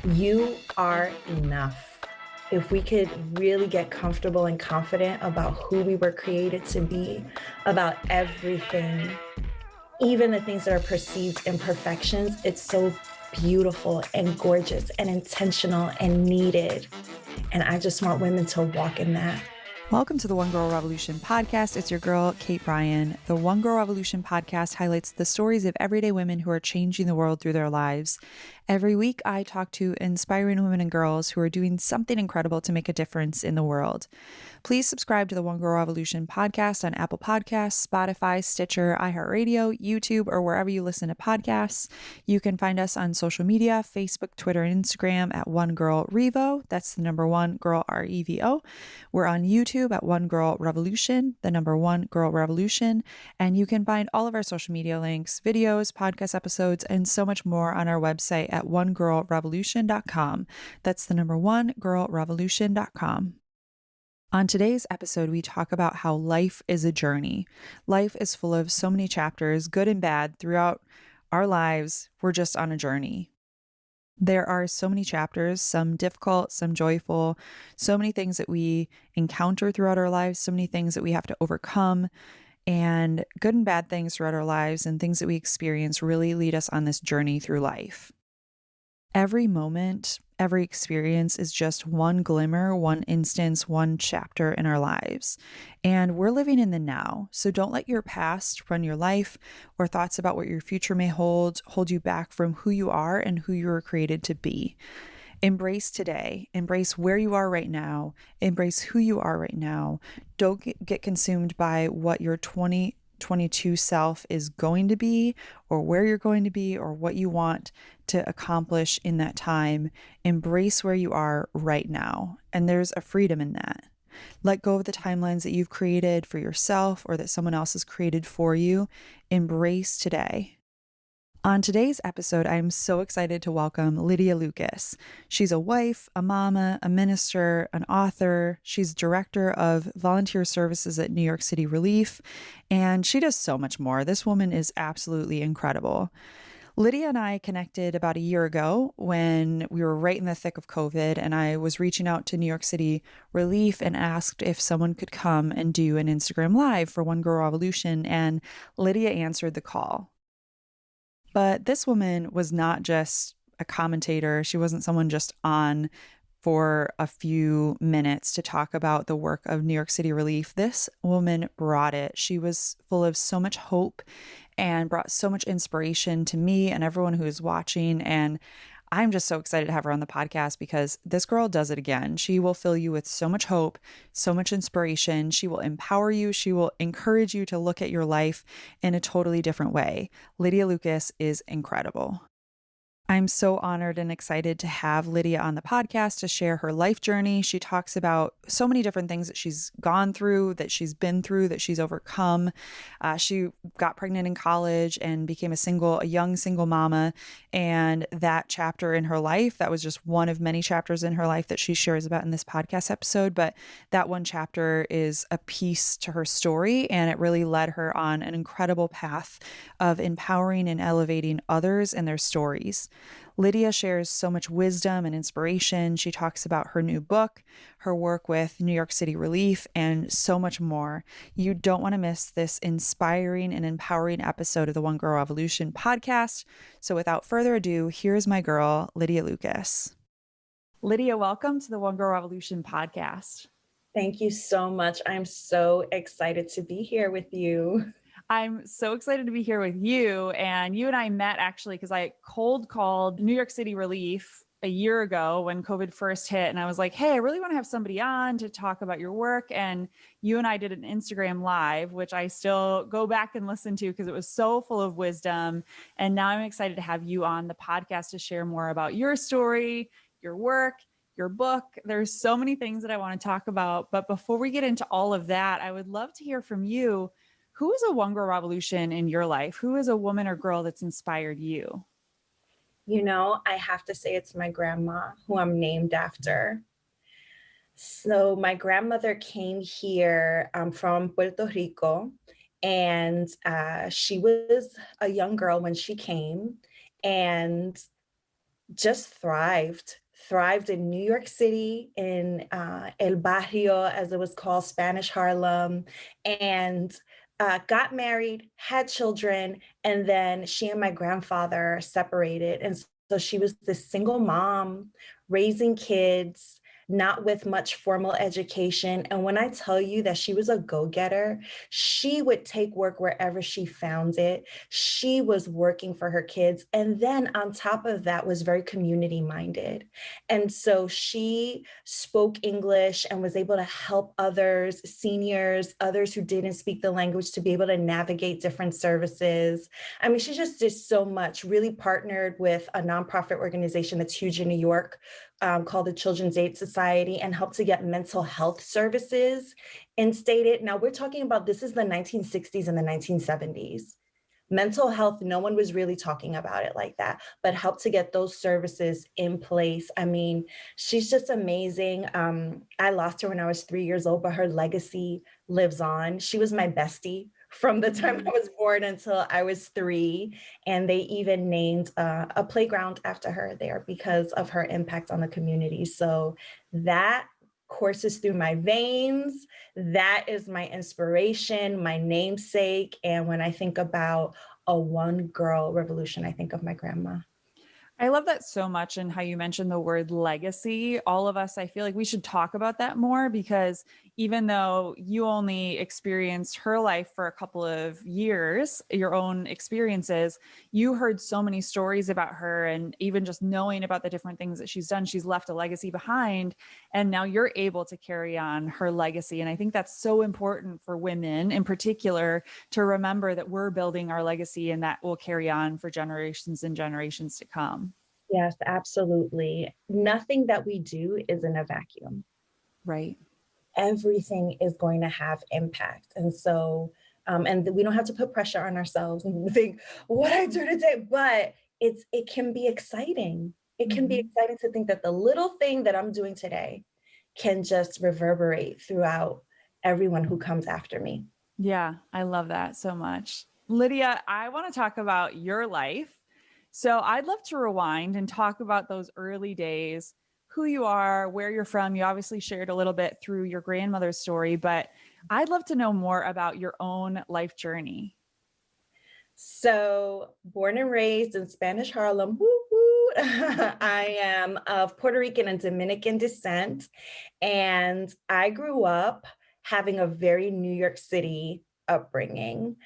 You are enough. If we could really get comfortable and confident about who we were created to be, about everything, even the things that are perceived imperfections, it's so beautiful and gorgeous and intentional and needed. And I just want women to walk in that. Welcome to the One Girl Revolution podcast. It's your girl, Kate Bryan. The One Girl Revolution podcast highlights the stories of everyday women who are changing the world through their lives. Every week, I talk to inspiring women and girls who are doing something incredible to make a difference in the world. Please subscribe to the One Girl Revolution podcast on Apple Podcasts, Spotify, Stitcher, iHeartRadio, YouTube, or wherever you listen to podcasts. You can find us on social media, Facebook, Twitter, and Instagram at One Girl Revo. That's the number one girl, REVO. We're on YouTube at One Girl Revolution, the number one Girl Revolution. And you can find all of our social media links, videos, podcast episodes, and so much more on our website at onegirlrevolution.com. That's the number one girlrevolution.com. On today's episode, we talk about how life is a journey. Life is full of so many chapters, good and bad, throughout our lives. We're just on a journey. There are so many chapters, some difficult, some joyful, so many things that we encounter throughout our lives, so many things that we have to overcome, and good and bad things throughout our lives and things that we experience really lead us on this journey through life. Every moment, every experience is just one glimmer, one instance, one chapter in our lives. And we're living in the now. So don't let your past run your life or thoughts about what your future may hold you back from who you are and who you were created to be. Embrace today. Embrace where you are right now. Embrace who you are right now. Don't get consumed by what your 2022 self is going to be or where you're going to be or what you want to accomplish in that time. Embrace where you are right now. And there's a freedom in that. Let go of the timelines that you've created for yourself or that someone else has created for you. Embrace today. On today's episode, I'm so excited to welcome Lydia Lucas. She's a wife, a mama, a minister, an author. She's director of volunteer services at New York City Relief, and she does so much more. This woman is absolutely incredible. Lydia and I connected about a year ago when we were right in the thick of COVID, and I was reaching out to New York City Relief and asked if someone could come and do an Instagram Live for One Girl Revolution, and Lydia answered the call. But this woman was not just a commentator. She wasn't someone just on for a few minutes to talk about the work of New York City Relief. This woman brought it. She was full of so much hope and brought so much inspiration to me and everyone who is watching. And I'm just so excited to have her on the podcast because this girl does it again. She will fill you with so much hope, so much inspiration. She will empower you. She will encourage you to look at your life in a totally different way. Lydia Lucas is incredible. I'm so honored and excited to have Lydia on the podcast to share her life journey. She talks about so many different things that she's gone through, that she's been through, that she's overcome. She got pregnant in college and became a young single mama. And that chapter in her life, that was just one of many chapters in her life that she shares about in this podcast episode. But that one chapter is a piece to her story, and it really led her on an incredible path of empowering and elevating others and their stories. Lydia shares so much wisdom and inspiration. She talks about her new book, her work with New York City Relief, and so much more. You don't want to miss this inspiring and empowering episode of the One Girl Revolution podcast. So without further ado, here's my girl, Lydia Lucas. Lydia, welcome to the One Girl Revolution podcast. Thank you so much. I'm so excited to be here with you. I'm so excited to be here with you. And you and I met actually because I cold called New York City Relief a year ago when COVID first hit. And I was like, hey, I really want to have somebody on to talk about your work. And you and I did an Instagram Live, which I still go back and listen to because it was so full of wisdom. And now I'm excited to have you on the podcast to share more about your story, your work, your book. There's so many things that I want to talk about. But before we get into all of that, I would love to hear from you. Who is a One Girl Revolution in your life? Who is a woman or girl that's inspired you? You know, I have to say it's my grandma, who I'm named after. So my grandmother came here from Puerto Rico, and she was a young girl when she came. And just thrived in New York City, in El Barrio, as it was called, Spanish Harlem, and got married, had children, and then she and my grandfather separated. And so she was this single mom raising kids, not with much formal education. And when I tell you that she was a go-getter, she would take work wherever she found it. She was working for her kids. And then on top of that, was very community minded. And so she spoke English and was able to help others, seniors, others who didn't speak the language, to be able to navigate different services. I mean, she just did so much, really partnered with a nonprofit organization that's huge in New York, called the Children's Aid Society, and helped to get mental health services instated. Now we're talking about, this is the 1960s and the 1970s. Mental health, no one was really talking about it like that, but helped to get those services in place. I mean, she's just amazing. I lost her when I was 3 years old, but her legacy lives on. She was my bestie from the time I was born until I was 3. And they even named a playground after her there because of her impact on the community. So that courses through my veins. That is my inspiration, my namesake. And when I think about a one girl revolution, I think of my grandma. I love that so much, and how you mentioned the word legacy. All of us, I feel like we should talk about that more, because even though you only experienced her life for a couple of years, your own experiences, you heard so many stories about her, and even just knowing about the different things that she's done, she's left a legacy behind. And now you're able to carry on her legacy. And I think that's so important for women in particular, to remember that we're building our legacy and that will carry on for generations and generations to come. Yes, absolutely. Nothing that we do is in a vacuum. Right. Everything is going to have impact. And so, and we don't have to put pressure on ourselves and think, what I do today, but it can be exciting. It can be exciting to think that the little thing that I'm doing today can just reverberate throughout everyone who comes after me. Yeah, I love that so much. Lydia, I want to talk about your life. So I'd love to rewind and talk about those early days, who you are, where you're from. You obviously shared a little bit through your grandmother's story, but I'd love to know more about your own life journey. So, born and raised in Spanish Harlem, woo woo. I am of Puerto Rican and Dominican descent, and I grew up having a very New York City upbringing.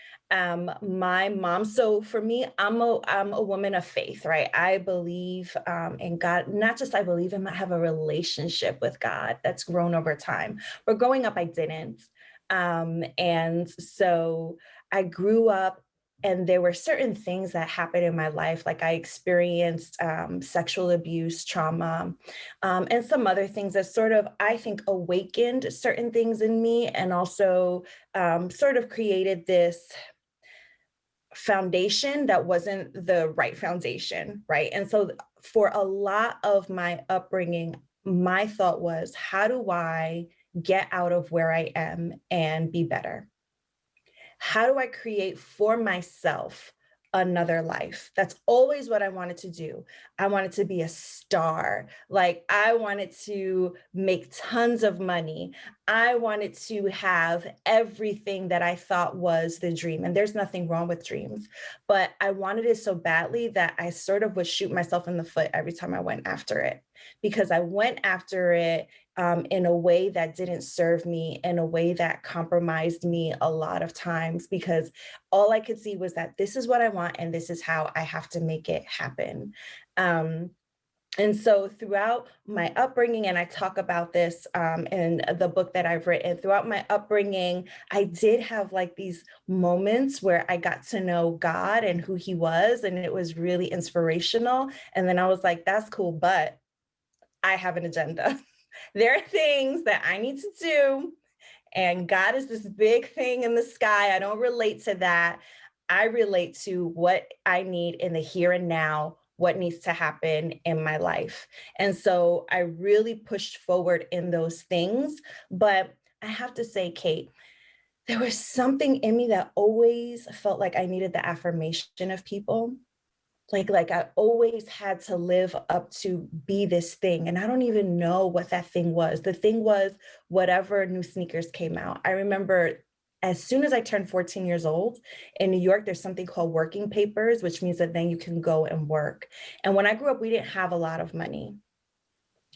My mom, so for me, I'm a woman of faith, right? I believe in God. Not just I believe him, I have a relationship with God that's grown over time. But growing up, I didn't. And so I grew up, and there were certain things that happened in my life. Like I experienced sexual abuse, trauma, and some other things that sort of, I think, awakened certain things in me, and also sort of created this foundation that wasn't the right foundation, right? And so for a lot of my upbringing, my thought was, how do I get out of where I am and be better? How do I create for myself another life? That's always what I wanted to do. I wanted to be a star. Like, I wanted to make tons of money. I wanted to have everything that I thought was the dream. And there's nothing wrong with dreams, but I wanted it so badly that I sort of would shoot myself in the foot every time I went after it, because I went after it in a way that didn't serve me, in a way that compromised me a lot of times, because all I could see was that this is what I want and this is how I have to make it happen. Um, and so throughout my upbringing, and I talk about this in the book that I've written, throughout my upbringing, I did have like these moments where I got to know God and who he was, and it was really inspirational. And then I was like, that's cool, but I have an agenda. There are things that I need to do, and God is this big thing in the sky. I don't relate to that. I relate to what I need in the here and now, what needs to happen in my life. And so I really pushed forward in those things. But I have to say, Kate, there was something in me that always felt like I needed the affirmation of people. Like I always had to live up to be this thing. And I don't even know what that thing was. The thing was whatever new sneakers came out. I remember as soon as I turned 14 years old in New York, there's something called working papers, which means that then you can go and work. And when I grew up, we didn't have a lot of money.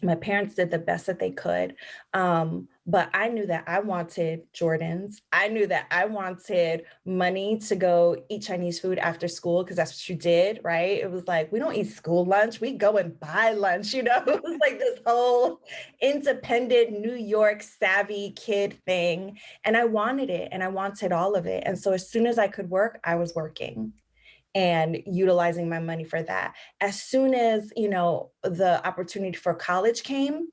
My parents did the best that they could. But I knew that I wanted Jordans. I knew that I wanted money to go eat Chinese food after school because that's what you did, right? It was like, we don't eat school lunch. We go and buy lunch, you know? It was like this whole independent New York savvy kid thing. And I wanted it and I wanted all of it. And so as soon as I could work, I was working and utilizing my money for that. As soon as, the opportunity for college came,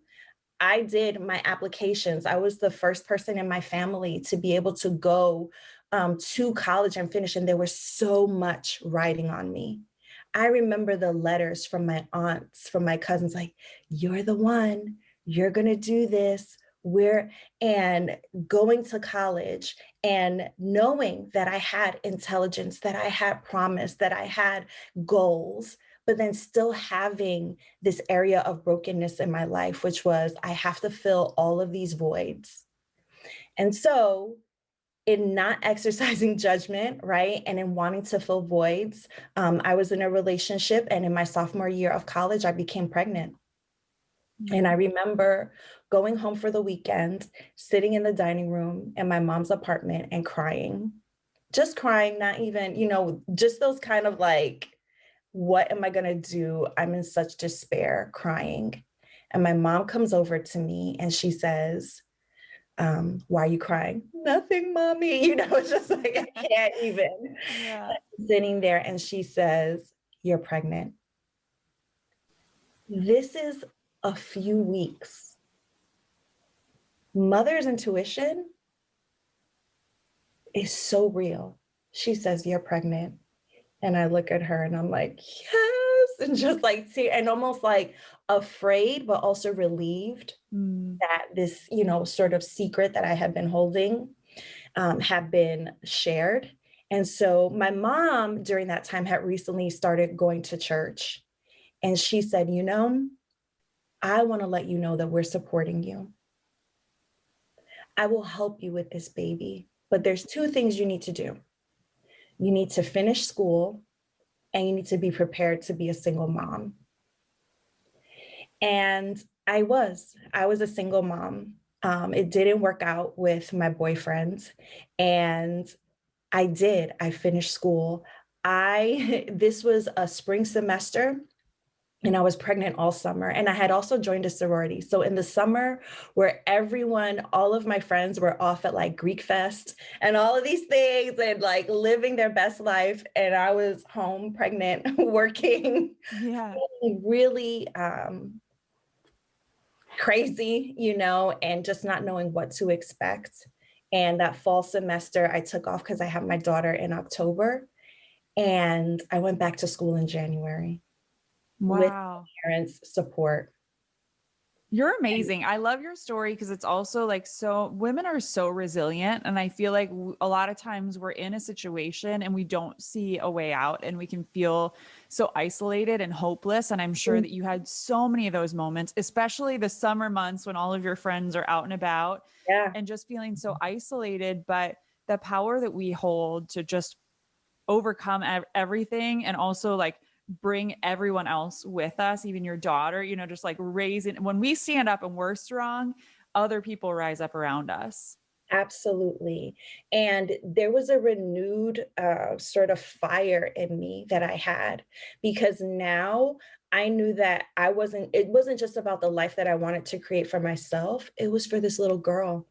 I did my applications. I was the first person in my family to be able to go to college and finish, and there was so much riding on me. I remember the letters from my aunts, from my cousins, like, you're the one, you're gonna do this. And going to college and knowing that I had intelligence, that I had promise, that I had goals, but then still having this area of brokenness in my life, which was I have to fill all of these voids. And so, in not exercising judgment, right, and in wanting to fill voids, I was in a relationship, and in my sophomore year of college, I became pregnant. And I remember going home for the weekend, sitting in the dining room in my mom's apartment and crying, just crying, not even, just those kind of like, what am I going to do? I'm in such despair, crying. And my mom comes over to me and she says, why are you crying? Nothing, mommy. It's just like, I can't even. Yeah. Sitting there and she says, you're pregnant. This is a few weeks. Mother's intuition is so real. She says, you're pregnant. And I look at her and I'm like, yes. And just like, see, and almost like afraid, but also relieved that this, sort of secret that I had been holding had been shared. And so my mom during that time had recently started going to church. And she said, I want to let you know that we're supporting you. I will help you with this baby. But there's two things you need to do. You need to finish school and you need to be prepared to be a single mom. And I was a single mom. It didn't work out with my boyfriend. And I finished school. This was a spring semester and I was pregnant all summer. And I had also joined a sorority. So in the summer where all of my friends were off at like Greek Fest and all of these things and like living their best life. And I was home pregnant, working, really crazy, and just not knowing what to expect. And that fall semester I took off because I had my daughter in October. And I went back to school in January. Wow. With parents' support. You're amazing. I love your story because it's also like women are so resilient. And I feel like a lot of times we're in a situation and we don't see a way out and we can feel so isolated and hopeless. And I'm sure that you had so many of those moments, especially the summer months when all of your friends are out and about and just feeling so isolated. But the power that we hold to just overcome everything and also like bring everyone else with us, even your daughter, just like raising, when we stand up and we're strong, other people rise up around us. Absolutely. And there was a renewed sort of fire in me that I had because now I knew that it wasn't just about the life that I wanted to create for myself. It was for this little girl.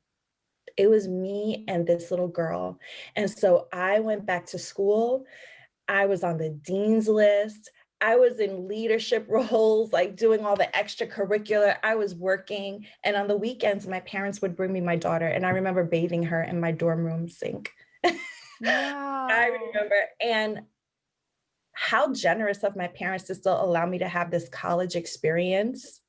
It was me and this little girl. And so I went back to school. I was on the dean's list. I was in leadership roles, like doing all the extracurricular. I was working. And on the weekends, my parents would bring me my daughter. And I remember bathing her in my dorm room sink. Wow. I remember. And how generous of my parents to still allow me to have this college experience.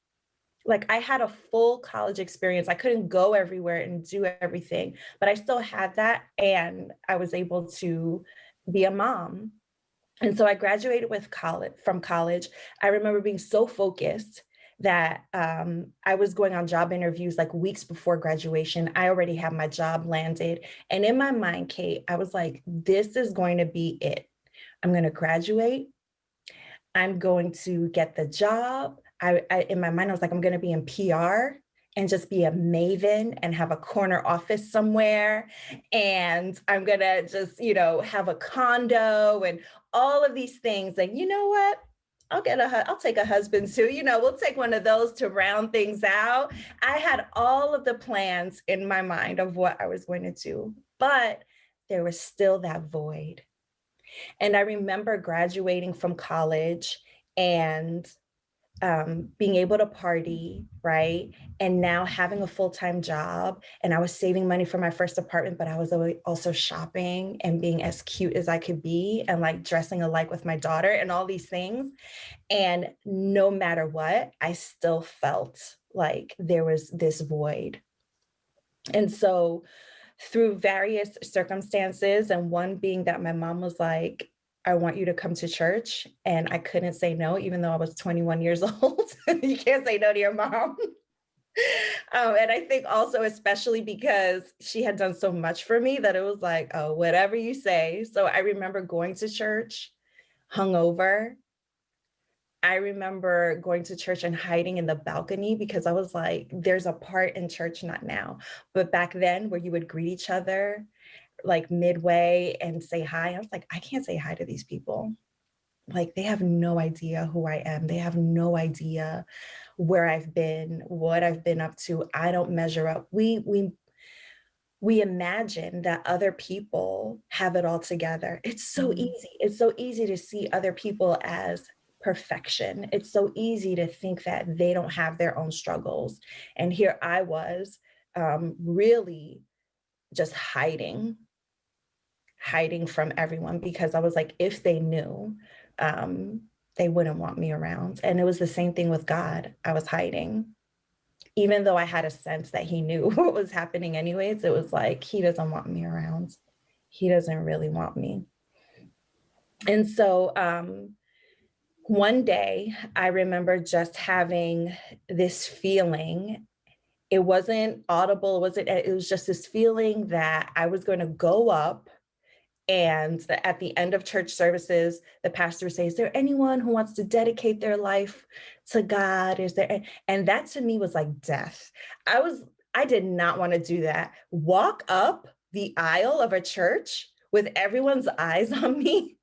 Like I had a full college experience. I couldn't go everywhere and do everything, but I still had that. And I was able to be a mom. And so I graduated from college. I remember being so focused that I was going on job interviews like weeks before graduation. I already had my job landed. And in my mind, Kate, I was like, this is going to be it. I'm going to graduate. I'm going to get the job. In my mind, I was like, I'm going to be in PR and just be a maven and have a corner office somewhere. And I'm going to just, have a condo and all of these things. And you know what? I'll take a husband too. We'll take one of those to round things out. I had all of the plans in my mind of what I was going to do, but there was still that void. And I remember graduating from college and being able to party, right? And now having a full-time job. And I was saving money for my first apartment, but I was also shopping and being as cute as I could be and like dressing alike with my daughter and all these things. And no matter what, I still felt like there was this void. And so through various circumstances, and one being that my mom was like, I want you to come to church. And I couldn't say no, even though I was 21 years old. You can't say no to your mom. And I think also, especially because she had done so much for me, that it was like, oh, whatever you say. So I remember going to church hungover. I remember going to church and hiding in the balcony because I was like, there's a part in church, not now, but back then where you would greet each other like midway and say hi. I was like, I can't say hi to these people. Like, they have no idea who I am. They have no idea where I've been, what I've been up to. I don't measure up. We imagine that other people have it all together. It's so easy. It's so easy to see other people as perfection. It's so easy to think that they don't have their own struggles. And here I was, really just hiding from everyone, because I was like, if they knew, they wouldn't want me around. And it was the same thing with God. I was hiding. Even though I had a sense that he knew what was happening anyways, it was like, he doesn't want me around. He doesn't really want me. And so one day I remember just having this feeling. It wasn't audible. It was just this feeling that I was going to go up. And at the end of church services, the pastor would say, is there anyone who wants to dedicate their life to God? Is there? And that to me was like death. I did not want to do that. Walk up the aisle of a church with everyone's eyes on me.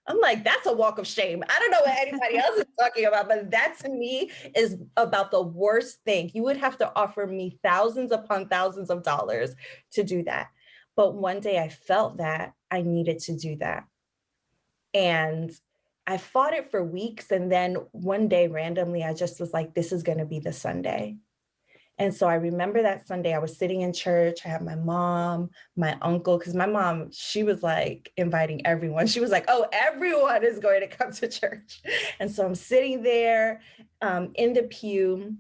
I'm like, that's a walk of shame. I don't know what anybody else is talking about, but that to me is about the worst thing. You would have to offer me thousands upon thousands of dollars to do that. But one day I felt that I needed to do that. And I fought it for weeks. And then one day randomly, I just was like, this is going to be the Sunday. And so I remember that Sunday I was sitting in church. I had my mom, my uncle, because my mom, she was like inviting everyone. She was like, oh, everyone is going to come to church. And so I'm sitting there in the pew.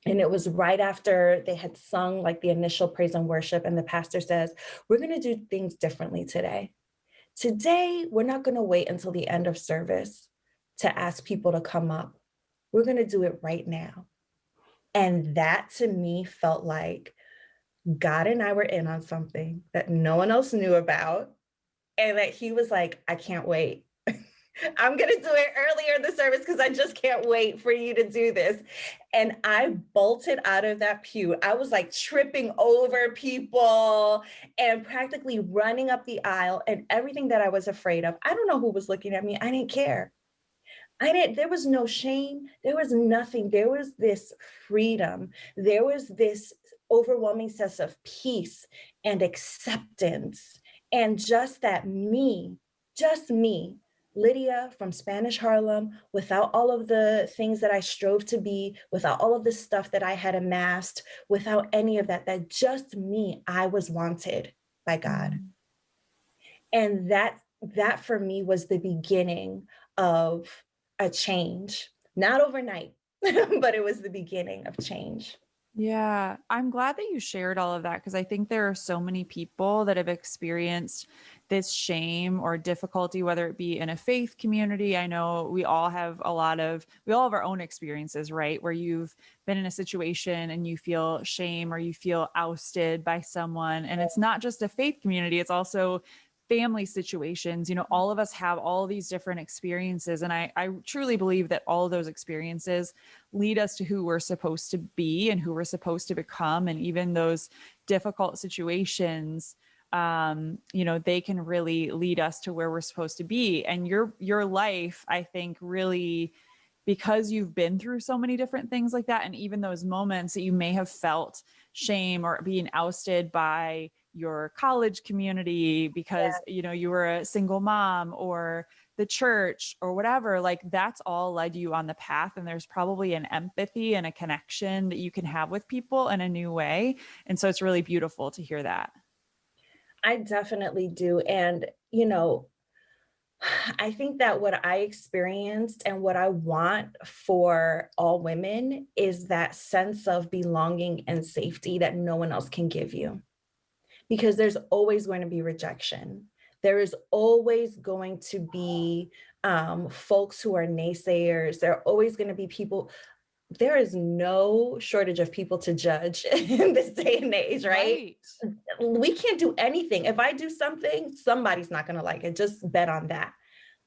And it was right after they had sung like the initial praise and worship. And the pastor says, we're going to do things differently today. Today, we're not going to wait until the end of service to ask people to come up. We're going to do it right now. And that to me felt like God and I were in on something that no one else knew about. And that he was like, I can't wait. I'm going to do it earlier in the service because I just can't wait for you to do this. And I bolted out of that pew. I was like tripping over people and practically running up the aisle, and everything that I was afraid of. I don't know who was looking at me. I didn't care. There was no shame. There was nothing. There was this freedom. There was this overwhelming sense of peace and acceptance. And just me, Lydia from Spanish Harlem, without all of the things that I strove to be, without all of the stuff that I had amassed, without any of that just me, I was wanted by God. And that for me was the beginning of a change, not overnight, but it was the beginning of change. Yeah, I'm glad that you shared all of that, because I think there are so many people that have experienced this shame or difficulty, whether it be in a faith community. I know we all have our own experiences, right? Where you've been in a situation and you feel shame or you feel ousted by someone. And it's not just a faith community, it's also family situations. All of us have all these different experiences. And I truly believe that all of those experiences lead us to who we're supposed to be and who we're supposed to become. And even those difficult situations, they can really lead us to where we're supposed to be. And your life, I think, really, because you've been through so many different things like that, and even those moments that you may have felt shame or being ousted by your college community because you were a single mom or the church or whatever, like that's all led you on the path. And there's probably an empathy and a connection that you can have with people in a new way. And so it's really beautiful to hear that. I definitely do. And, I think that what I experienced and what I want for all women is that sense of belonging and safety that no one else can give you. Because there's always going to be rejection. There is always going to be folks who are naysayers. There are always going to be people. There is no shortage of people to judge in this day and age, right? We can't do anything. If I do something, somebody's not going to like it. Just bet on that.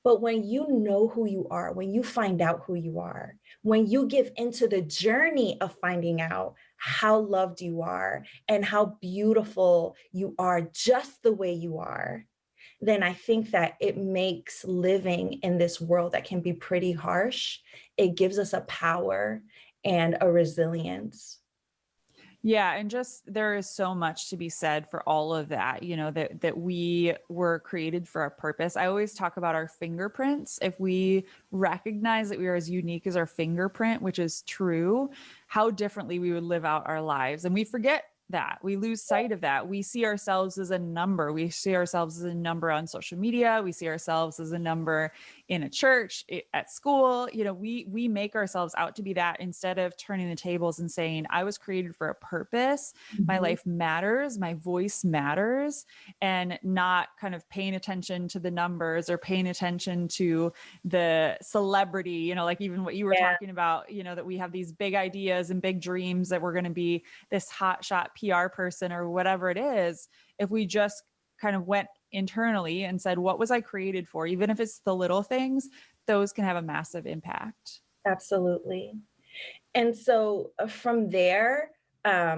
But when you know who you are, when you find out who you are, when you give into the journey of finding out how loved you are and how beautiful you are just the way you are, then I think that it makes living in this world that can be pretty harsh, it gives us a power and a resilience. Yeah, and just there is so much to be said for all of that, that we were created for a purpose. I always talk about our fingerprints. If we recognize that we are as unique as our fingerprint, which is true, how differently we would live out our lives. And we forget that. We lose sight of that. We see ourselves as a number. We see ourselves as a number on social media. We see ourselves as a number in a church, at school. We make ourselves out to be that instead of turning the tables and saying, I was created for a purpose. My life matters. My voice matters. And not kind of paying attention to the numbers or paying attention to the celebrity, like even what you were talking about, that we have these big ideas and big dreams that we're going to be this hotshot PR person or whatever it is. If we just kind of went internally and said, what was I created for? Even if it's the little things, those can have a massive impact. Absolutely. And so from there, I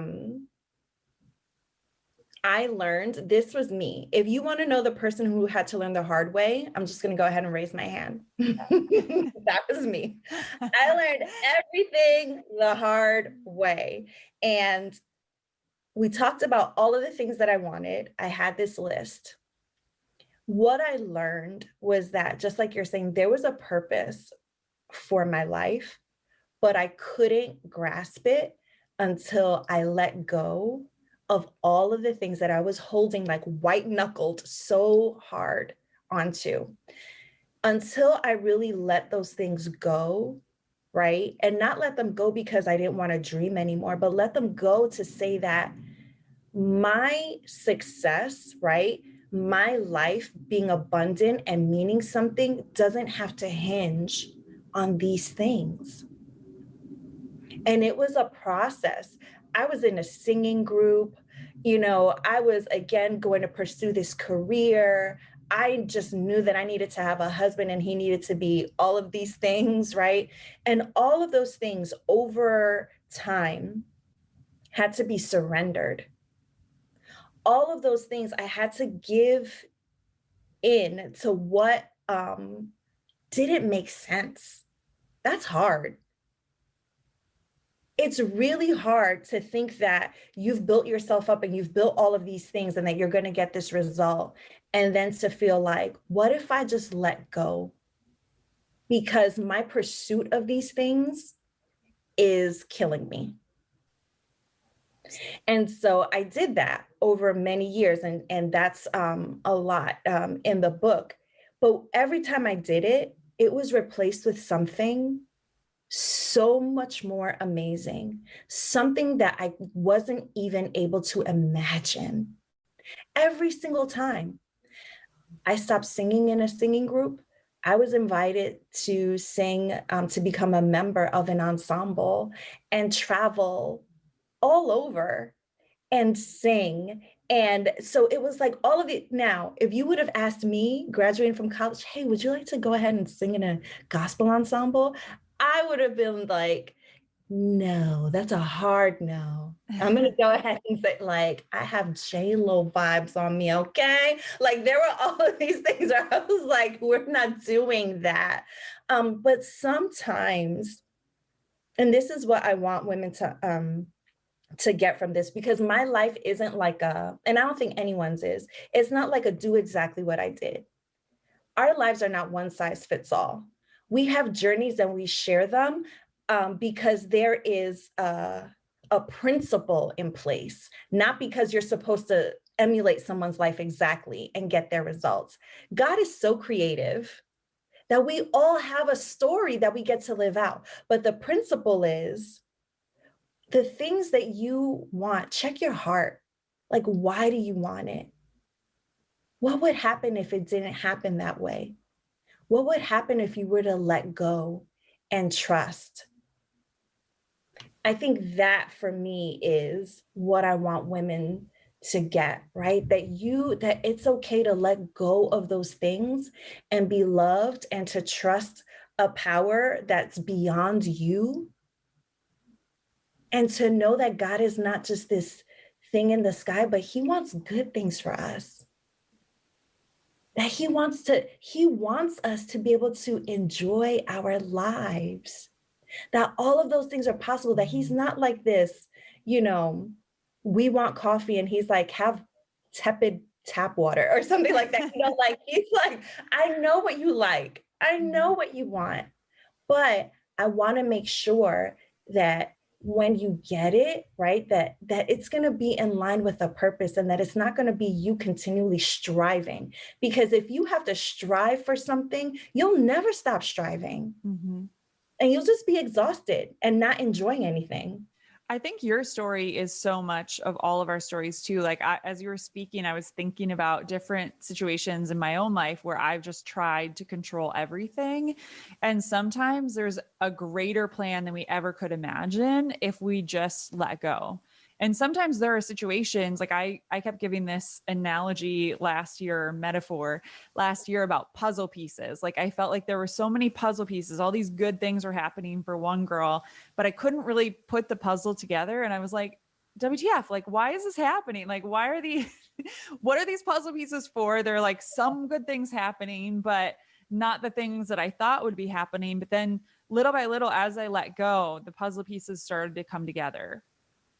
learned, this was me. If you want to know the person who had to learn the hard way, I'm just going to go ahead and raise my hand. That was me. I learned everything the hard way. And we talked about all of the things that I wanted. I had this list. What I learned was that, just like you're saying, there was a purpose for my life, but I couldn't grasp it until I let go of all of the things that I was holding like white knuckled so hard onto. Until I really let those things go, right? And not let them go because I didn't want to dream anymore, but let them go to say that my success, right? My life being abundant and meaning something doesn't have to hinge on these things. And it was a process. I was in a singing group, I was again going to pursue this career. I just knew that I needed to have a husband and he needed to be all of these things, right? And all of those things over time had to be surrendered. All of those things I had to give in to what didn't make sense. That's hard. It's really hard to think that you've built yourself up and you've built all of these things and that you're going to get this result. And then to feel like, what if I just let go? Because my pursuit of these things is killing me. And so I did that over many years, and that's a lot in the book. But every time I did it, it was replaced with something so much more amazing, something that I wasn't even able to imagine. Every single time. I stopped singing in a singing group. I was invited to sing, to become a member of an ensemble and travel all over and sing. And so it was like all of it. Now, if you would have asked me graduating from college, hey, would you like to go ahead and sing in a gospel ensemble? I would have been like, no, that's a hard no. I'm gonna go ahead and say, like, I have J-Lo vibes on me, okay? Like, there were all of these things where I was like, we're not doing that. But sometimes, and this is what I want women to get from this, because my life isn't like a, and I don't think anyone's is, it's not like a do exactly what I did. Our lives are not one size fits all. We have journeys and we share them, because there is a principle in place, not because you're supposed to emulate someone's life exactly and get their results. God is so creative that we all have a story that we get to live out. But the principle is the things that you want, check your heart. Like, why do you want it? What would happen if it didn't happen that way? What would happen if you were to let go and trust? I think that for me is what I want women to get, right? That it's okay to let go of those things and be loved and to trust a power that's beyond you, and to know that God is not just this thing in the sky, but he wants good things for us. That he wants us to be able to enjoy our lives, that all of those things are possible, that he's not like this, you know, we want coffee and he's like, have tepid tap water or something like that. You know, like he's like, I know what you like. I know what you want, but I want to make sure that when you get it, right, that it's going to be in line with a purpose, and that it's not going to be you continually striving. Because if you have to strive for something, you'll never stop striving. Mm-hmm. And you'll just be exhausted and not enjoying anything. I think your story is so much of all of our stories too. Like as you were speaking, I was thinking about different situations in my own life where I've just tried to control everything. And sometimes there's a greater plan than we ever could imagine if we just let go. And sometimes there are situations like I kept giving this analogy last year, metaphor last year about puzzle pieces. Like I felt like there were so many puzzle pieces, all these good things were happening for one girl, but I couldn't really put the puzzle together. And I was like, WTF, like, why is this happening? Like, why are these, what are these puzzle pieces for? They're like some good things happening, but not the things that I thought would be happening. But then little by little, as I let go, the puzzle pieces started to come together.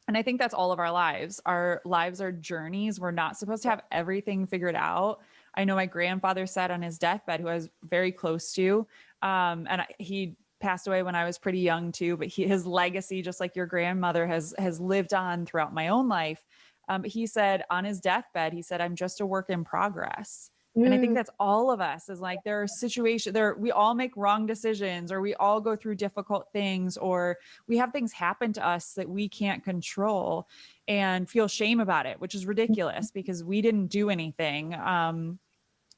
And I think that's all of our lives. Our lives are journeys. We're not supposed to have everything figured out. I know my grandfather said on his deathbed, who I was very close to, he passed away when I was pretty young too, but his legacy, just like your grandmother, has lived on throughout my own life. He said on his deathbed, he said, "I'm just a work in progress." And I think Mm. that's all of us, is like there are situations there, we all make wrong decisions, or we all go through difficult things, or we have things happen to us that we can't control and feel shame about it, which is ridiculous because we didn't do anything.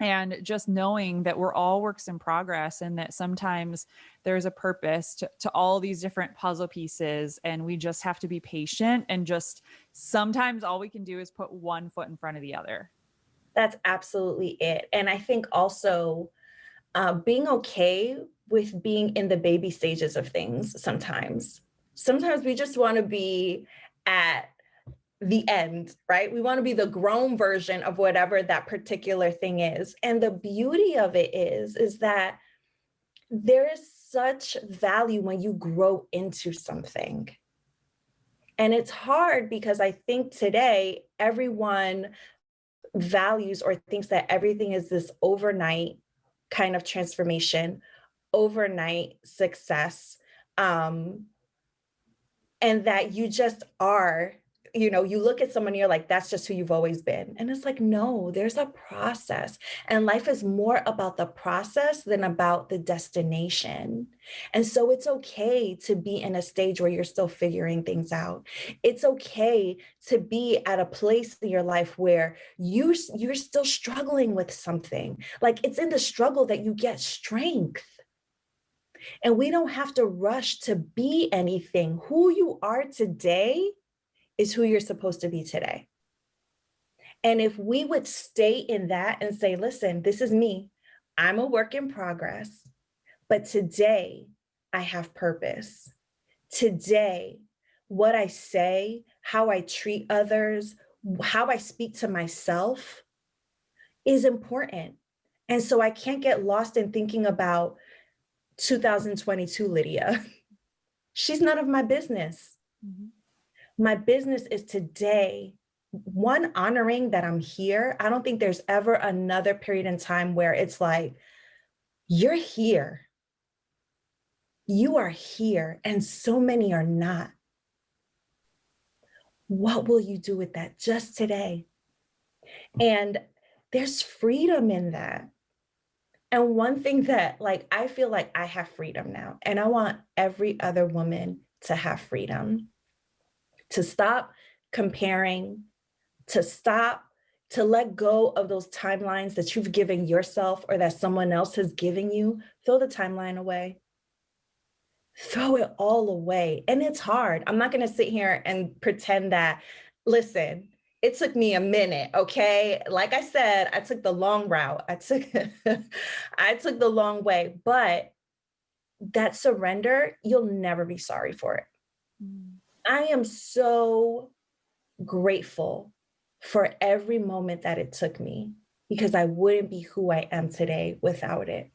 And just knowing that we're all works in progress, and that sometimes there's a purpose to all these different puzzle pieces, and we just have to be patient, and just sometimes all we can do is put one foot in front of the other. That's absolutely it. And I think also being okay with being in the baby stages of things sometimes. Sometimes we just want to be at the end, right? We want to be the grown version of whatever that particular thing is. And the beauty of it is that there is such value when you grow into something. And it's hard because I think today everyone values or thinks that everything is this overnight kind of transformation, overnight success, and that you just are you look at someone, you're like, that's just who you've always been. And it's like, no, there's a process. And life is more about the process than about the destination. And so it's okay to be in a stage where you're still figuring things out. It's okay to be at a place in your life where you're still struggling with something. Like, it's in the struggle that you get strength. And we don't have to rush to be anything. Who you are today is who you're supposed to be today. And if we would stay in that and say, listen, this is me, I'm a work in progress, but today I have purpose. Today, what I say, how I treat others, how I speak to myself is important. And so I can't get lost in thinking about 2022 Lydia. She's none of my business. Mm-hmm. My business is today, one, honoring that I'm here. I don't think there's ever another period in time where it's like, you're here. You are here, and so many are not. What will you do with that just today? And there's freedom in that. And one thing that, like, I feel like I have freedom now, and I want every other woman to have freedom, to stop comparing, to let go of those timelines that you've given yourself or that someone else has given you. Throw the timeline away. Throw it all away. And it's hard. I'm not going to sit here and pretend that, listen, it took me a minute, okay? Like I said, I took the long route. I took the long way, but that surrender, you'll never be sorry for it. I am so grateful for every moment that it took me, because I wouldn't be who I am today without it.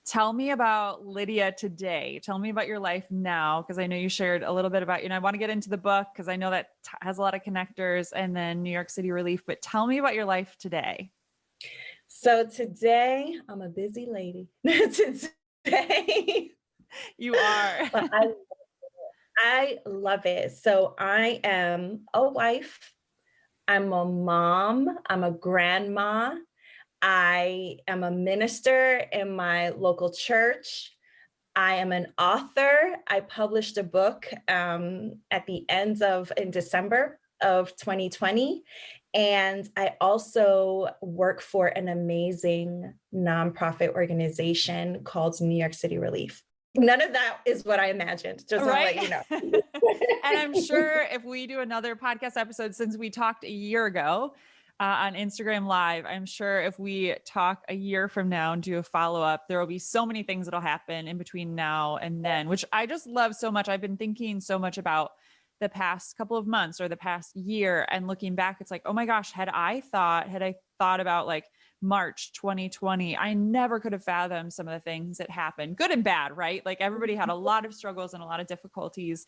Tell me about Lydia today. Tell me about your life now, because I know you shared a little bit about, I want to get into the book because I know that has a lot of connectors, and then New York City Relief, but tell me about your life today. So today, I'm a busy lady. Today. You are. But I love it. So I am a wife. I'm a mom. I'm a grandma. I am a minister in my local church. I am an author. I published a book in December of 2020. And I also work for an amazing nonprofit organization called New York City Relief. None of that is what I imagined, just right? To let you know. And I'm sure if we do another podcast episode, since we talked a year ago on Instagram Live, I'm sure if we talk a year from now and do a follow-up, there will be so many things that'll happen in between now and then, which I just love so much. I've been thinking so much about the past couple of months or the past year, and looking back, it's like, oh my gosh, had I thought about like March 2020, I never could have fathomed some of the things that happened, good and bad, right? Like, everybody had a lot of struggles and a lot of difficulties,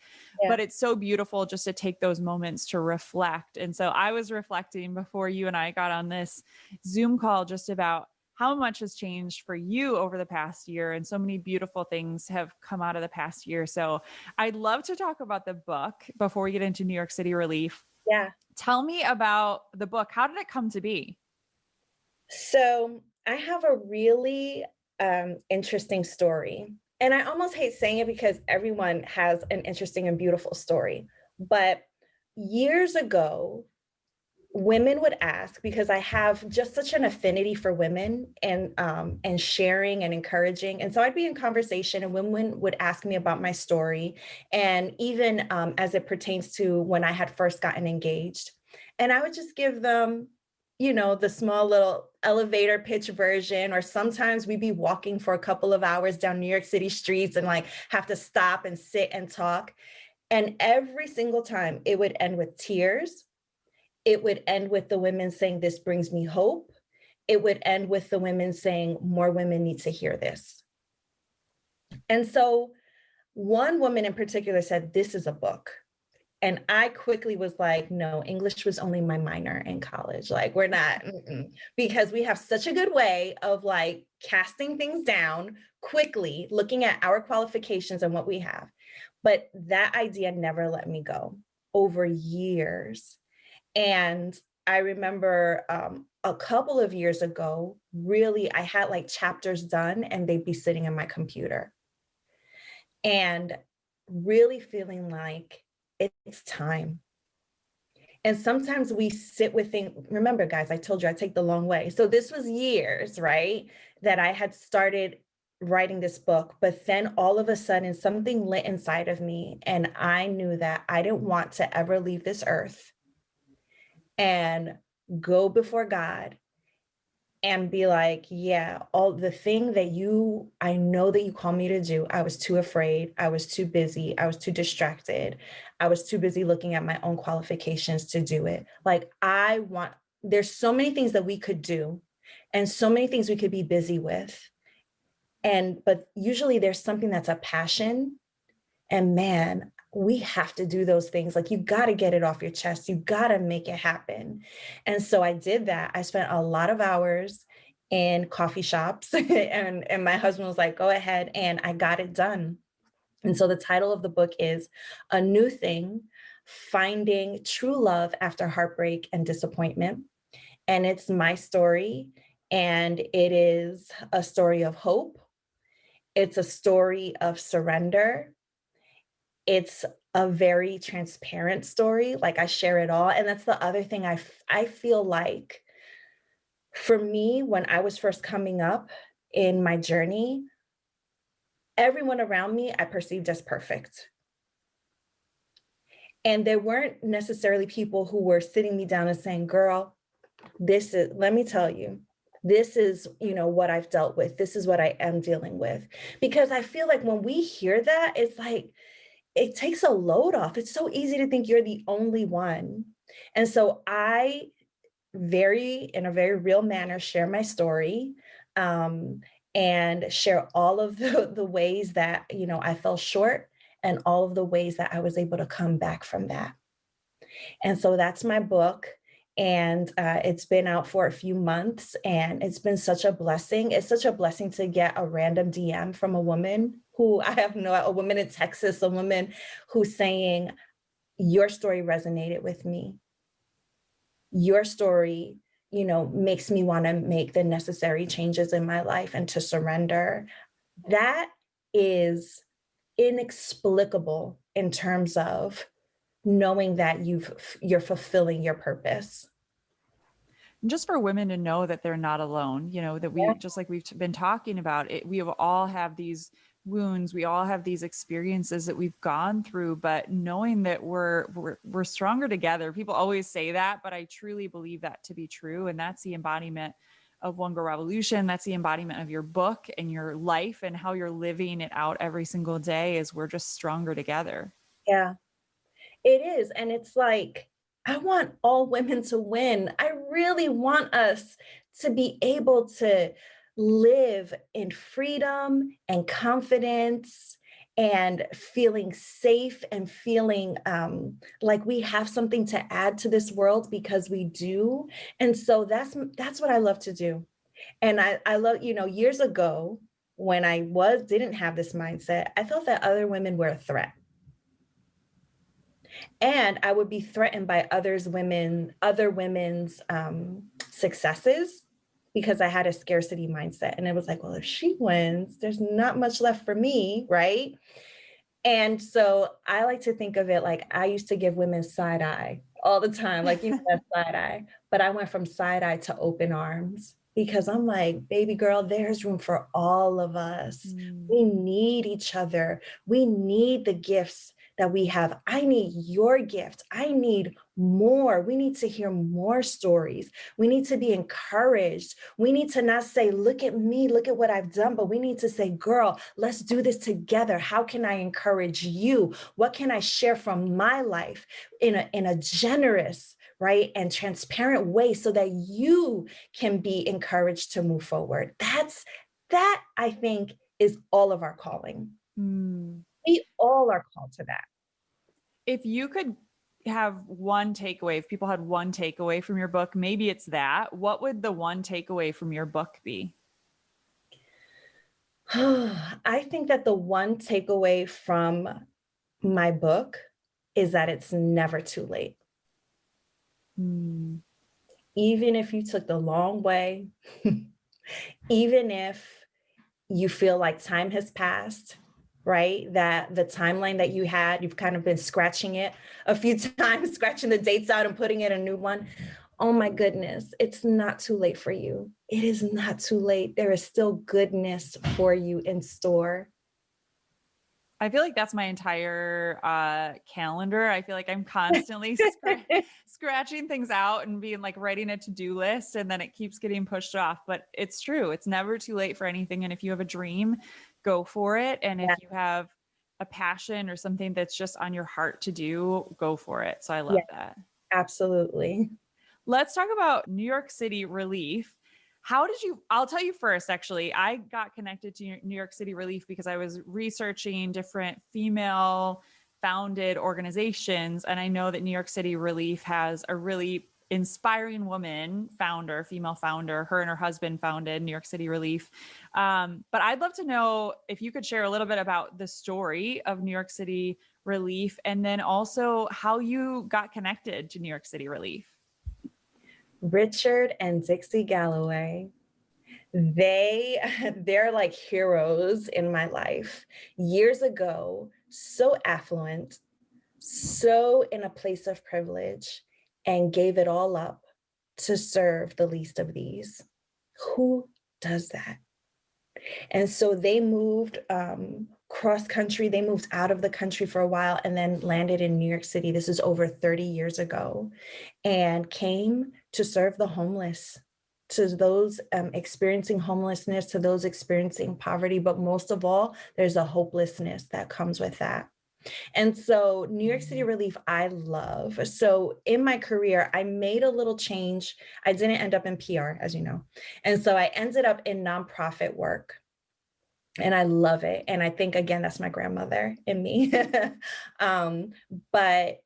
but it's so beautiful just to take those moments to reflect. And so I was reflecting before you and I got on this Zoom call just about how much has changed for you over the past year, and so many beautiful things have come out of the past year. So I'd love to talk about the book before we get into New York City Relief. Yeah. Tell me about the book. How did it come to be? So I have a really interesting story. And I almost hate saying it because everyone has an interesting and beautiful story. But years ago, women would ask, because I have just such an affinity for women and sharing and encouraging. And so I'd be in conversation and women would ask me about my story, and even as it pertains to when I had first gotten engaged. And I would just give them, the small little elevator pitch version, or sometimes we'd be walking for a couple of hours down New York City streets and like have to stop and sit and talk. And every single time it would end with tears. It would end with the women saying, "This brings me hope." It would end with the women saying, "More women need to hear this." And so one woman in particular said, "This is a book." And I quickly was like, no, English was only my minor in college. Like, we're not, because we have such a good way of like casting things down quickly, looking at our qualifications and what we have. But that idea never let me go. over years. And I remember a couple of years ago, really, I had like chapters done and they'd be sitting in my computer and really feeling like it's time. And sometimes we sit with things. Remember, guys, I told you I take the long way. So this was years, right, that I had started writing this book. But then all of a sudden, something lit inside of me. And I knew that I didn't want to ever leave this earth and go before God and be like, yeah, all the thing that I know that you call me to do, I was too afraid. I was too busy. I was too distracted. I was too busy looking at my own qualifications to do it. Like, there's so many things that we could do and so many things we could be busy with. But usually there's something that's a passion. And man, we have to do those things. Like, you got to get it off your chest. You got to make it happen. And so I did that. I spent a lot of hours in coffee shops and my husband was like, go ahead. And I got it done. And so the title of the book is A New Thing: Finding True Love After Heartbreak and Disappointment. And it's my story. And it is a story of hope. It's a story of surrender. It's a very transparent story. Like, I share it all. And that's the other thing I feel like for me, when I was first coming up in my journey, everyone around me I perceived as perfect. And there weren't necessarily people who were sitting me down and saying, girl, let me tell you, this is, what I've dealt with. This is what I am dealing with. Because I feel like when we hear that, it's like, it takes a load off. It's so easy to think you're the only one. And so I in a very real manner, share my story, and share all of the ways that, I fell short and all of the ways that I was able to come back from that. And so that's my book. And it's been out for a few months and it's been such a blessing. It's such a blessing to get a random DM from a woman a woman in Texas, a woman who's saying, your story resonated with me. Your story, makes me want to make the necessary changes in my life and to surrender. That is inexplicable in terms of knowing that you're fulfilling your purpose. Just for women to know that they're not alone, that just like we've been talking about it, we all have these wounds, we all have these experiences that we've gone through, but knowing that we're stronger together. People always say that, but I truly believe that to be true. And that's the embodiment of One Girl Revolution. That's the embodiment of your book and your life and how you're living it out every single day, is we're just stronger together. Yeah, it is. And it's like, I want all women to win. I really want us to be able to live in freedom and confidence and feeling safe and feeling like we have something to add to this world, because we do. And so that's what I love to do. And I love, years ago when I didn't have this mindset, I felt that other women were a threat. And I would be threatened by other women's successes, because I had a scarcity mindset. And it was like, well, if she wins, there's not much left for me, right? And so I like to think of it like, I used to give women side eye all the time, like, that side eye. But I went from side eye to open arms, because I'm like, baby girl, there's room for all of us. We need each other. We need the gifts that we have. I need your gift. I need more. We need to hear more stories. We need to be encouraged. We need to not say, look at me, look at what I've done, but we need to say, girl, let's do this together. How can I encourage you? What can I share from my life in a generous, right, and transparent way, so that you can be encouraged to move forward? That I think is all of our calling. We all are called to that. If you could have one takeaway, if people had one takeaway from your book, maybe it's that, what would the one takeaway from your book be? I think that the one takeaway from my book is that it's never too late. Mm. Even if you took the long way, even if you feel like time has passed, right? That the timeline that you had, you've kind of been scratching it a few times, scratching the dates out and putting in a new one. Oh my goodness, it's not too late for you. It is not too late. There is still goodness for you in store. I feel like that's my entire calendar. I feel like I'm constantly scratching things out and being like writing a to-do list, and then it keeps getting pushed off. But it's true. It's never too late for anything. And if you have a dream, go for it. And if Yeah. you have a passion or something that's just on your heart to do, go for it. So I love Yeah, that. absolutely. Let's talk about New York City Relief. How did you? I'll tell you first, actually. I got connected to New York City Relief because I was researching different female founded organizations. And I know that New York City Relief has a really inspiring woman founder, female founder. Her and her husband founded New York City Relief. But I'd love to know if you could share a little bit about the story of New York City Relief, and then also how you got connected to New York City Relief. Richard and Dixie Galloway, they're like heroes in my life. Years ago, so affluent, so in a place of privilege, and gave it all up to serve the least of these. Who does that? And so they moved cross country. They moved out of the country for a while and then landed in New York City. This is over 30 years ago, and came to serve the homeless, to those experiencing homelessness, to those experiencing poverty. But most of all, there's a hopelessness that comes with that. And so New York City Relief, I love. So in my career, I made a little change. I didn't end up in PR, as you know. And so I ended up in nonprofit work. And I love it. And I think, again, that's my grandmother in me. But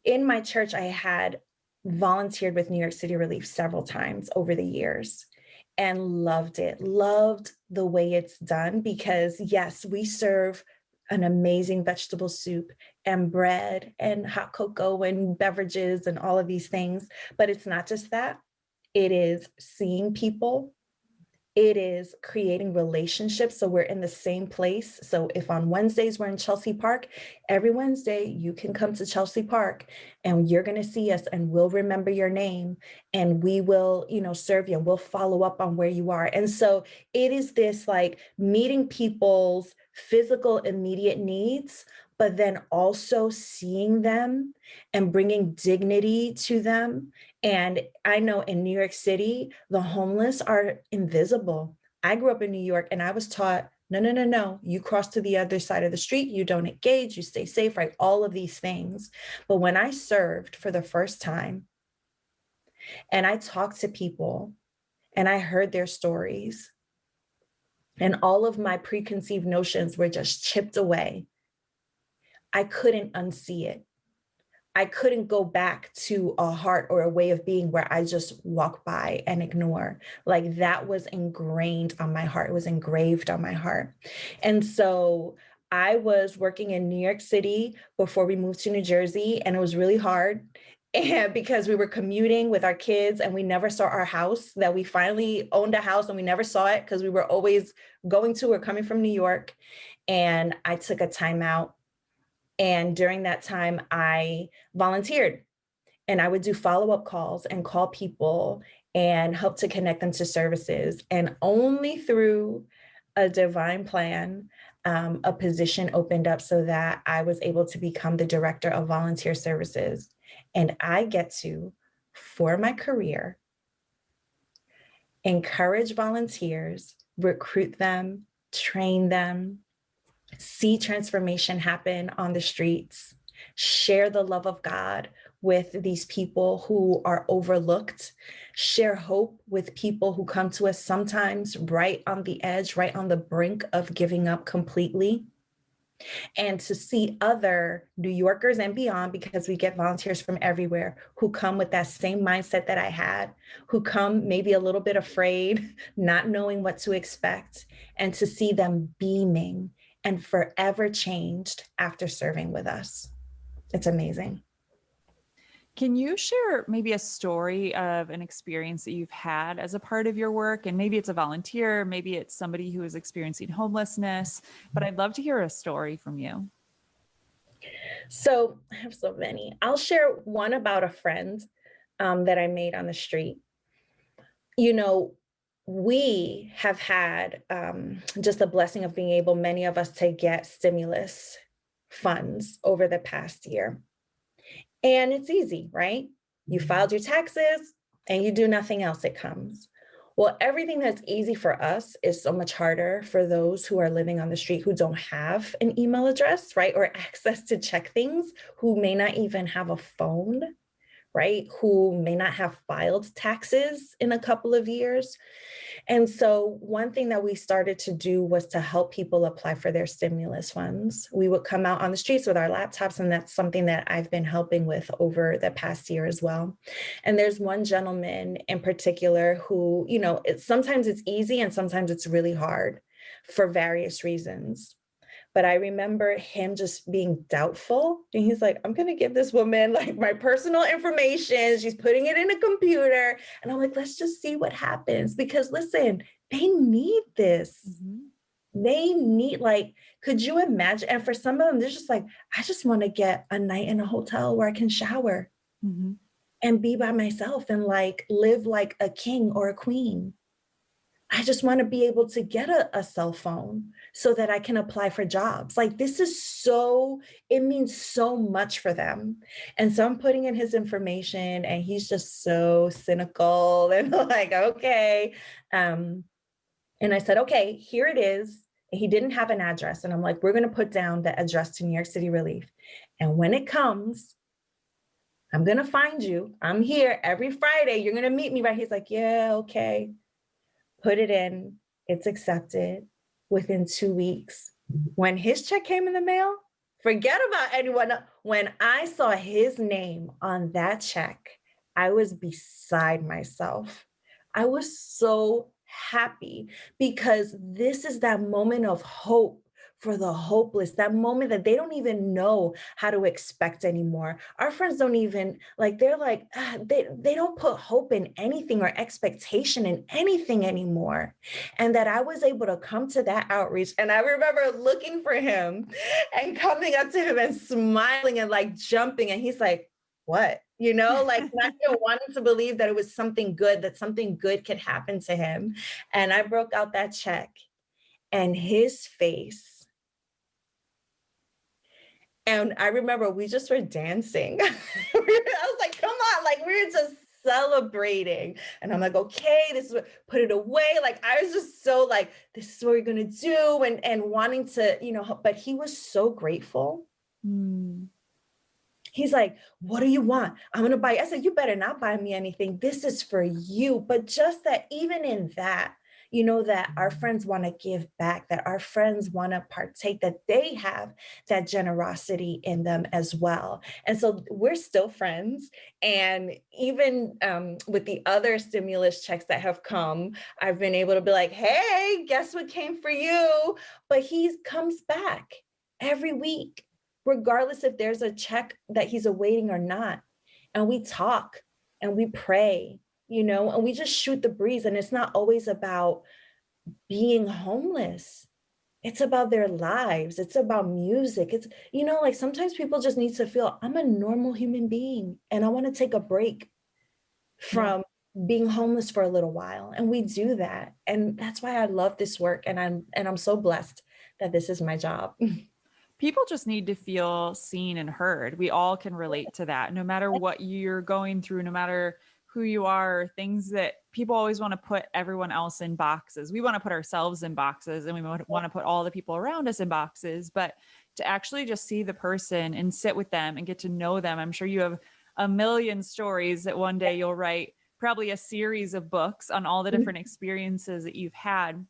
in my church, I had volunteered with New York City Relief several times over the years and loved it, loved the way it's done, because yes, we serve an amazing vegetable soup and bread and hot cocoa and beverages and all of these things. But it's not just that. It is seeing people. It is creating relationships. So we're in the same place. So if on Wednesdays we're in Chelsea Park, every Wednesday you can come to Chelsea Park and you're going to see us and we'll remember your name and we will, serve you and we'll follow up on where you are. And so it is this like meeting people's physical immediate needs, but then also seeing them and bringing dignity to them. And I know in New York City, the homeless are invisible. I grew up in New York and I was taught, no, no, no, no. You cross to the other side of the street, you don't engage, you stay safe, right? All of these things. But when I served for the first time and I talked to people and I heard their stories and all of my preconceived notions were just chipped away, I couldn't unsee it. I couldn't go back to a heart or a way of being where I just walk by and ignore. Like that was ingrained on my heart. It was engraved on my heart. And so I was working in New York City before we moved to New Jersey, and it was really hard. And because we were commuting with our kids and we never saw our house, that we finally owned a house and we never saw it because we were always going to or coming from New York. And I took a time out. And during that time, I volunteered and I would do follow-up calls and call people and help to connect them to services. And only through a divine plan, a position opened up so that I was able to become the director of volunteer services. And I get to, for my career, encourage volunteers, recruit them, train them, see transformation happen on the streets, share the love of God with these people who are overlooked, share hope with people who come to us sometimes right on the edge, right on the brink of giving up completely. And to see other New Yorkers and beyond, because we get volunteers from everywhere who come with that same mindset that I had, who come maybe a little bit afraid, not knowing what to expect, and to see them beaming and forever changed after serving with us. It's amazing. Can you share maybe a story of an experience that you've had as a part of your work? And maybe it's a volunteer, maybe it's somebody who is experiencing homelessness, but I'd love to hear a story from you. So I have so many. I'll share one about a friend that I made on the street. You know, we have had just the blessing of being able, many of us, to get stimulus funds over the past year. And it's easy, right? You filed your taxes and you do nothing else, it comes. Well, everything that's easy for us is so much harder for those who are living on the street who don't have an email address, right? Or access to check things, who may not even have a phone, right? Who may not have filed taxes in a couple of years. And so one thing that we started to do was to help people apply for their stimulus funds. We would come out on the streets with our laptops, and that's something that I've been helping with over the past year as well. And there's one gentleman in particular who, sometimes it's easy and sometimes it's really hard for various reasons. But I remember him just being doubtful. And he's like, I'm going to give this woman like my personal information. She's putting it in a computer. And I'm like, let's just see what happens. Because listen, they need this. Mm-hmm. They need, like, could you imagine? And for some of them, they're just like, I just want to get a night in a hotel where I can shower mm-hmm. and be by myself and like live like a king or a queen. I just want to be able to get a cell phone so that I can apply for jobs. Like, this is it means so much for them. And so I'm putting in his information and he's just so cynical and like, okay. And I said, okay, here it is. He didn't have an address. And I'm like, we're going to put down the address to New York City Relief. And when it comes, I'm going to find you. I'm here every Friday. You're going to meet me, right? He's like, yeah, okay. Put it in, it's accepted. Within 2 weeks, when his check came in the mail, forget about anyone else. When I saw his name on that check, I was beside myself. I was so happy because this is that moment of hope for the hopeless, that moment that they don't even know how to expect anymore. Our friends don't even, like, they're like, they don't put hope in anything or expectation in anything anymore. And that I was able to come to that outreach. And I remember looking for him and coming up to him and smiling and like jumping. And he's like, what? Like not even wanting to believe that it was something good, that something good could happen to him. And I broke out that check and his face. And I remember we just were dancing. I was like, come on, like we were just celebrating. And I'm like, okay, this is what, put it away. Like, I was just so like, this is what we're going to do. And wanting to, but he was so grateful. He's like, what do you want? I'm going to buy you. I said, you better not buy me anything. This is for you. But just that, even in that, that our friends want to give back, that our friends want to partake, that they have that generosity in them as well. And so we're still friends. And even with the other stimulus checks that have come, I've been able to be like, hey, guess what came for you? But he comes back every week, regardless if there's a check that he's awaiting or not. And we talk and we pray, and we just shoot the breeze. And it's not always about being homeless. It's about their lives. It's about music. It's, like sometimes people just need to feel I'm a normal human being and I want to take a break from being homeless for a little while. And we do that. And that's why I love this work. And I'm so blessed that this is my job. People just need to feel seen and heard. We all can relate to that, no matter what you're going through, no matter who you are, things that people always want to put everyone else in boxes. We want to put ourselves in boxes and we want to put all the people around us in boxes, but to actually just see the person and sit with them and get to know them. I'm sure you have a million stories that one day you'll write probably a series of books on all the different experiences that you've had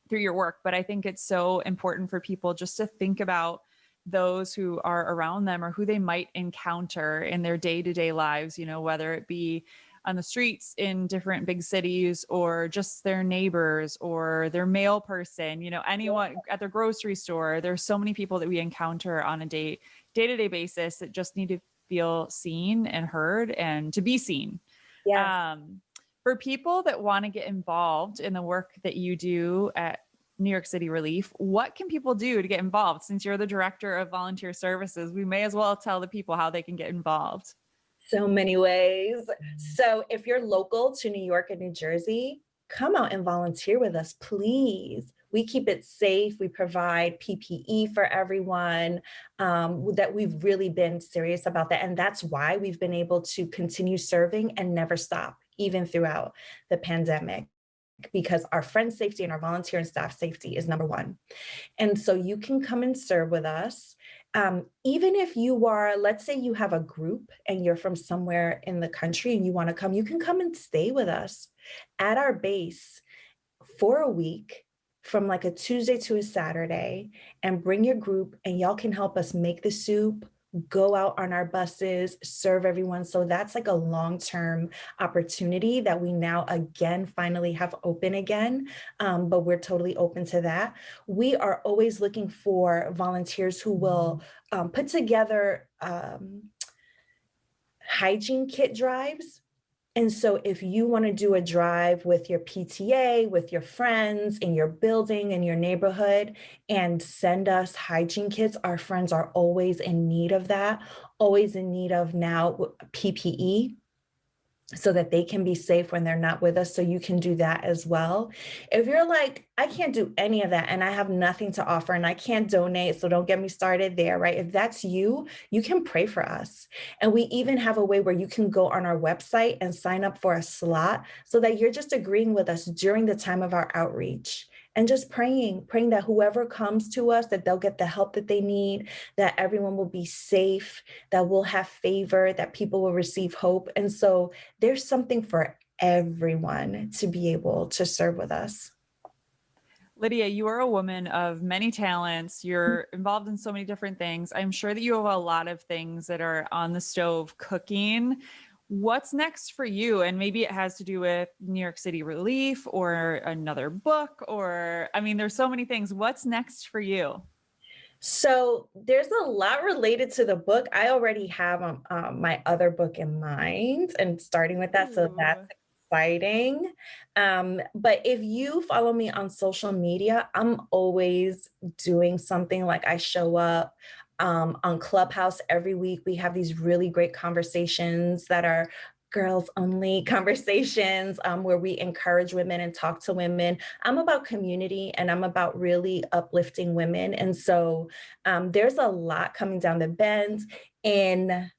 through your work. But I think it's so important for people just to think about those who are around them or who they might encounter in their day-to-day lives, whether it be on the streets in different big cities or just their neighbors or their mail person, anyone at their grocery store. There's so many people that we encounter on a day-to-day basis that just need to feel seen and heard and to be seen. Yes. For people that want to get involved in the work that you do at New York City Relief, what can people do to get involved? Since you're the director of volunteer services, we may as well tell the people how they can get involved. So many ways. So if you're local to New York and New Jersey, come out and volunteer with us, please. We keep it safe. We provide PPE for everyone. That we've really been serious about that. And that's why we've been able to continue serving and never stop, even throughout the pandemic, because our friends' safety and our volunteer and staff safety is number one. And so you can come and serve with us. Even if you are, let's say you have a group and you're from somewhere in the country and you want to come, you can come and stay with us at our base for a week from like a Tuesday to a Saturday and bring your group and y'all can help us make the soup, go out on our buses, serve everyone. So that's like a long-term opportunity that we now again finally have open again, but we're totally open to that. We are always looking for volunteers who will put together hygiene kit drives. And so if you want to do a drive with your PTA, with your friends in your building, in your neighborhood, and send us hygiene kits, our friends are always in need of that, always in need of now PPE, so that they can be safe when they're not with us. So you can do that as well. If you're like, I can't do any of that and I have nothing to offer and I can't donate, so don't get me started there, right? If that's you, you can pray for us. And we even have a way where you can go on our website and sign up for a slot so that you're just agreeing with us during the time of our outreach. And just praying that whoever comes to us, that they'll get the help that they need, that everyone will be safe, that we'll have favor, that people will receive hope. And so there's something for everyone to be able to serve with us. Lydia, you are a woman of many talents. You're involved in so many different things. I'm sure that you have a lot of things that are on the stove cooking. What's next for you? And maybe it has to do with New York City Relief or another book, or, I mean, there's so many things. What's next for you? So there's a lot related to the book. I already have my other book in mind and starting with that. So that's exciting. But if you follow me on social media, I'm always doing something. Like I show up on Clubhouse every week. We have these really great conversations that are girls only conversations where we encourage women and talk to women. I'm about community and I'm about really uplifting women. And so there's a lot coming down the bend. In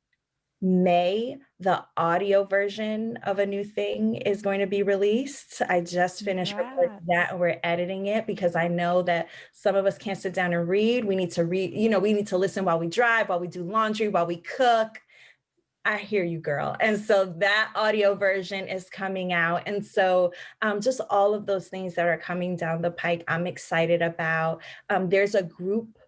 May, the audio version of A New Thing is going to be released. I just finished recording that and we're editing it because I know that some of us can't sit down and read. We need to read, we need to listen while we drive, while we do laundry, while we cook. I hear you, girl. And so that audio version is coming out. And so just all of those things that are coming down the pike, I'm excited about. There's a group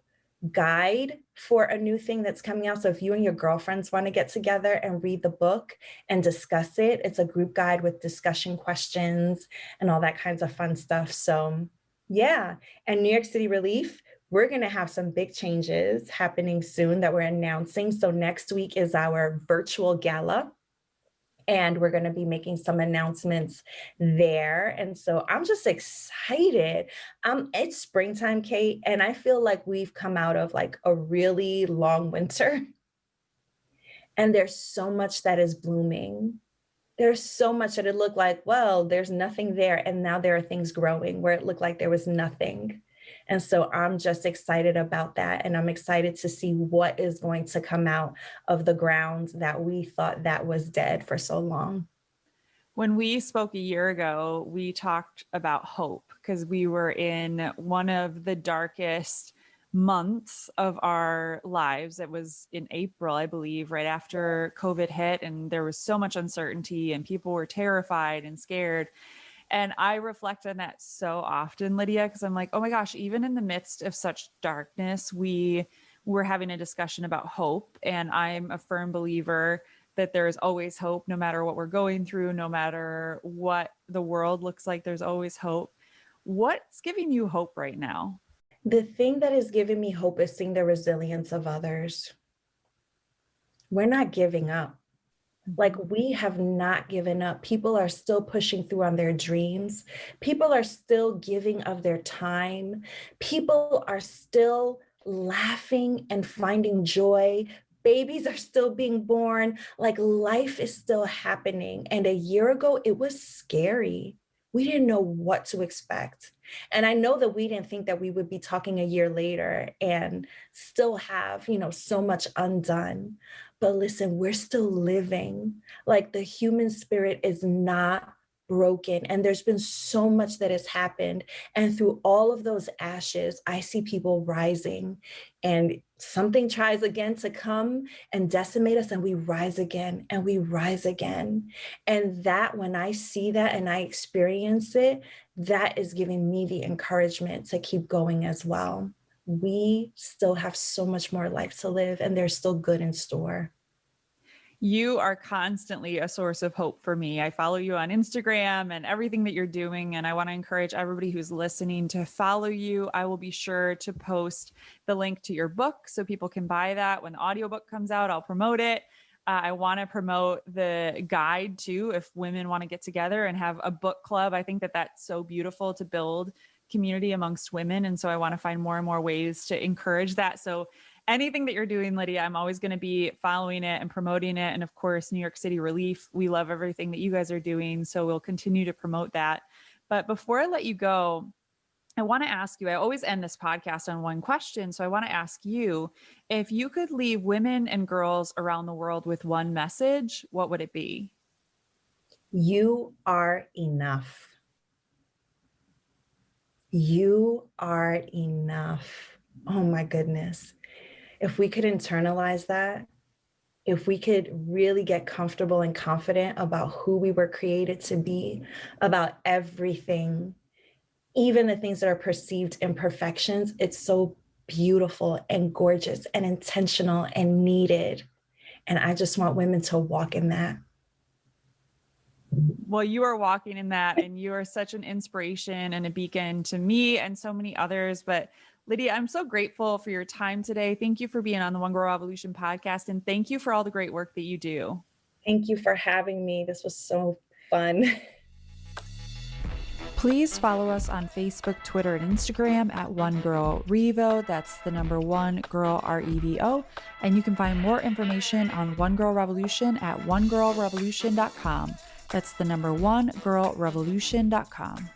guide for A New Thing that's coming out. So if you and your girlfriends want to get together and read the book and discuss it, it's a group guide with discussion questions and all that kinds of fun stuff. So yeah, and New York City Relief, we're going to have some big changes happening soon that we're announcing. So next week is our virtual gala. And we're going to be making some announcements there. And so I'm just excited. It's springtime, Kate, and I feel like we've come out of like a really long winter. And there's so much that is blooming. There's so much that it looked like, well, there's nothing there. And now there are things growing where it looked like there was nothing. And so I'm just excited about that. And I'm excited to see what is going to come out of the ground that we thought that was dead for so long. When we spoke a year ago, we talked about hope because we were in one of the darkest months of our lives. It was in April, I believe, right after COVID hit, and there was so much uncertainty and people were terrified and scared. And I reflect on that so often, Lydia, because I'm like, oh my gosh, even in the midst of such darkness, we were having a discussion about hope. And I'm a firm believer that there is always hope, no matter what we're going through, no matter what the world looks like, there's always hope. What's giving you hope right now? The thing that is giving me hope is seeing the resilience of others. we're not giving up. Like, we have not given up. People are still pushing through on their dreams. People are still giving of their time. People are still laughing and finding joy. Babies are still being born. Like, life is still happening. And a year ago, it was scary. We didn't know what to expect. And I know that we didn't think that we would be talking a year later and still have, so much undone. But listen, we're still living. Like, the human spirit is not broken. And there's been so much that has happened. And through all of those ashes, I see people rising, and something tries again to come and decimate us, and we rise again and we rise again. And that, when I see that and I experience it, that is giving me the encouragement to keep going as well. We still have so much more life to live, and there's still good in store. You are constantly a source of hope for me. I follow you on Instagram and everything that you're doing, and I want to encourage everybody who's listening to follow you. I will be sure to post the link to your book so people can buy that. When the audiobook comes out, I'll promote it. I want to promote the guide too, if women want to get together and have a book club. I think that that's so beautiful to build community amongst women. And so I want to find more and more ways to encourage that. So anything that you're doing, Lydia, I'm always going to be following it and promoting it. And of course, New York City Relief, we love everything that you guys are doing. So we'll continue to promote that. But before I let you go, I want to ask you, I always end this podcast on one question. So I want to ask you, if you could leave women and girls around the world with one message, what would it be? You are enough. You are enough. Oh my goodness. If we could internalize that, if we could really get comfortable and confident about who we were created to be, about everything, even the things that are perceived imperfections, it's so beautiful and gorgeous and intentional and needed. And I just want women to walk in that. Well, you are walking in that, and you are such an inspiration and a beacon to me and so many others. But Lydia, I'm so grateful for your time today. Thank you for being on the One Girl Revolution podcast. And thank you for all the great work that you do. Thank you for having me. This was so fun. Please follow us on Facebook, Twitter, and Instagram at One Girl Revo. That's the number one girl REVO. And you can find more information on One Girl Revolution at onegirlrevolution.com. That's the number one girlrevolution.com.